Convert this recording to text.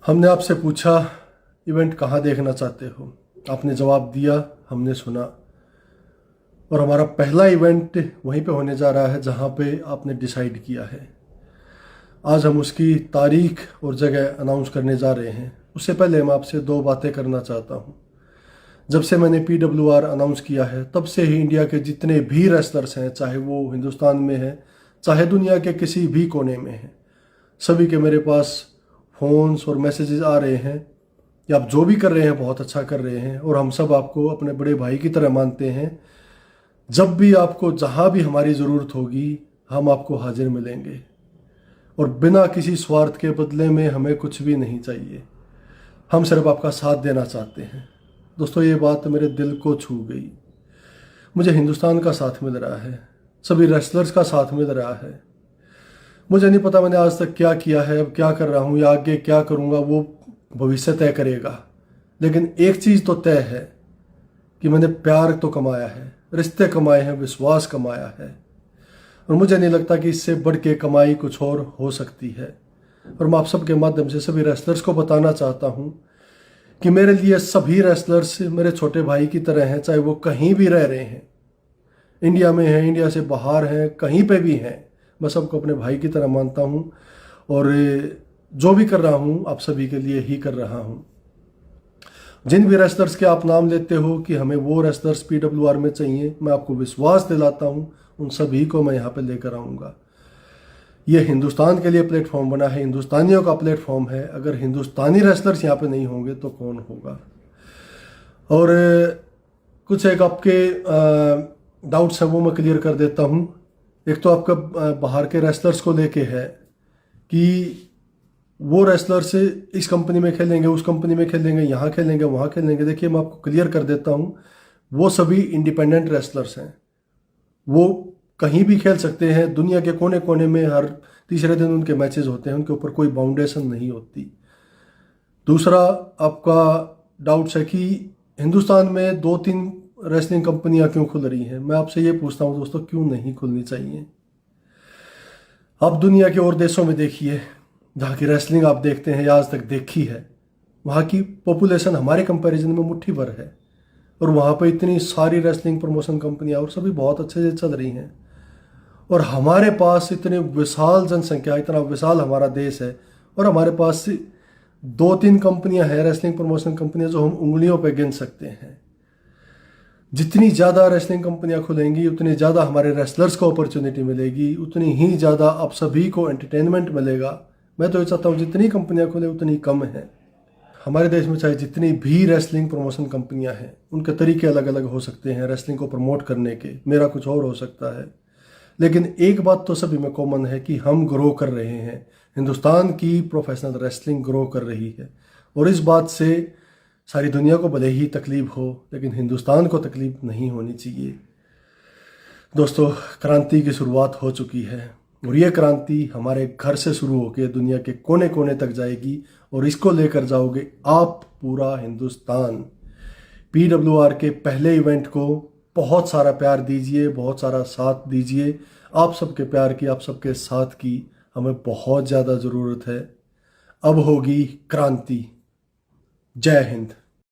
हमने आपसे पूछा इवेंट कहाँ देखना चाहते हो, आपने जवाब दिया, हमने सुना और हमारा पहला इवेंट वहीं पे होने जा रहा है जहाँ पे आपने डिसाइड किया है। आज हम उसकी तारीख और जगह अनाउंस करने जा रहे हैं। उससे पहले मैं आपसे दो बातें करना चाहता हूँ। जब से मैंने PWR अनाउंस किया है तब से ही इंडिया के जितने भी रेसलर्स हैं, चाहे वो हिंदुस्तान में हैं चाहे दुनिया के किसी भी कोने में हैं, सभी के मेरे पास फ़ोन्स और मैसेजेस आ रहे हैं कि आप जो भी कर रहे हैं बहुत अच्छा कर रहे हैं और हम सब आपको अपने बड़े भाई की तरह मानते हैं। जब भी आपको जहाँ भी हमारी ज़रूरत होगी हम आपको हाजिर मिलेंगे और बिना किसी स्वार्थ के बदले में हमें कुछ भी नहीं चाहिए। हम सिर्फ आपका साथ देना चाहते हैं। दोस्तों, ये बात मेरे दिल को छू गई। मुझे हिंदुस्तान का साथ मिल रहा है, सभी रेसलर्स का साथ मिल रहा है। मुझे नहीं पता मैंने आज तक क्या किया है, अब क्या कर रहा हूँ या आगे क्या करूँगा वो भविष्य तय करेगा, लेकिन एक चीज़ तो तय है कि मैंने प्यार तो कमाया है, रिश्ते कमाए हैं, विश्वास कमाया है और मुझे नहीं लगता कि इससे बढ़ के कमाई कुछ और हो सकती है। और मैं आप सबके माध्यम से सभी रेसलर्स को बताना चाहता हूँ कि मेरे लिए सभी रेसलर्स मेरे छोटे भाई की तरह हैं, चाहे वो कहीं भी रह रहे हैं, इंडिया में हैं, इंडिया से बाहर हैं, कहीं पे भी हैं। मैं सबको अपने भाई की तरह मानता हूँ और जो भी कर रहा हूँ आप सभी के लिए ही कर रहा हूँ। जिन भी रेसलर्स के आप नाम लेते हो कि हमें वो रेसलर्स PWR में चाहिए, मैं आपको विश्वास दिलाता हूँ उन सभी को मैं यहाँ पे लेकर आऊँगा। ये हिंदुस्तान के लिए प्लेटफॉर्म बना है, हिंदुस्तानियों का प्लेटफॉर्म है। अगर हिंदुस्तानी रेसलर्स यहाँ पे नहीं होंगे तो कौन होगा। और कुछ एक आपके डाउट्स हैं वो मैं क्लियर कर देता हूँ। एक तो आपका बाहर के रेसलर्स को लेके है कि वो रेसलर्स इस कंपनी में खेलेंगे, उस कंपनी में खेलेंगे, यहाँ खेलेंगे, वहाँ खेलेंगे। देखिए, मैं आपको क्लियर कर देता हूँ, वो सभी इंडिपेंडेंट रेसलर्स हैं। वो कहीं भी खेल सकते हैं, दुनिया के कोने कोने में हर तीसरे दिन उनके मैचेस होते हैं, उनके ऊपर कोई बाउंडेशन नहीं होती। दूसरा आपका डाउट्स है कि हिंदुस्तान में 2-3 रेसलिंग कंपनियां क्यों खुल रही हैं। मैं आपसे ये पूछता हूँ दोस्तों, क्यों नहीं खुलनी चाहिए। आप दुनिया के और देशों में देखिए जहाँ की रेसलिंग आप देखते हैं या आज तक देखी है, वहाँ की पॉपुलेशन हमारे कंपैरिजन में मुट्ठी भर है और वहाँ पर इतनी सारी रेसलिंग प्रमोशन कंपनियाँ और सभी बहुत अच्छे से चल रही हैं और हमारे पास इतने विशाल जनसंख्या, इतना विशाल हमारा देश है और हमारे पास 2-3 कंपनियां हैं रेसलिंग प्रमोशन कंपनियां जो हम उंगलियों पे गिन सकते हैं। जितनी ज़्यादा रेसलिंग कंपनियां खुलेंगी उतनी ज़्यादा हमारे रेसलर्स को अपॉर्चुनिटी मिलेगी, उतनी ही ज़्यादा आप सभी को एंटरटेनमेंट मिलेगा। मैं तो ये चाहता हूँ जितनी कंपनियां खुले उतनी कम है। हमारे देश में चाहे जितनी भी रेसलिंग प्रमोशन कंपनियां हैं उनके तरीके अलग अलग हो सकते हैं रेसलिंग को प्रमोट करने के, मेरा कुछ और हो सकता है, लेकिन एक बात तो सभी में कॉमन है कि हम ग्रो कर रहे हैं। हिंदुस्तान की प्रोफेशनल रेसलिंग ग्रो कर रही है और इस बात से सारी दुनिया को भले ही तकलीफ हो, लेकिन हिंदुस्तान को तकलीफ नहीं होनी चाहिए। दोस्तों, क्रांति की शुरुआत हो चुकी है और ये क्रांति हमारे घर से शुरू होकर दुनिया के कोने कोने तक जाएगी और इसको लेकर जाओगे आप पूरा हिंदुस्तान। PWR के पहले इवेंट को बहुत सारा प्यार दीजिए, बहुत सारा साथ दीजिए। आप सबके प्यार की, आप सबके साथ की हमें बहुत ज़्यादा ज़रूरत है। अब होगी क्रांति। जय हिंद।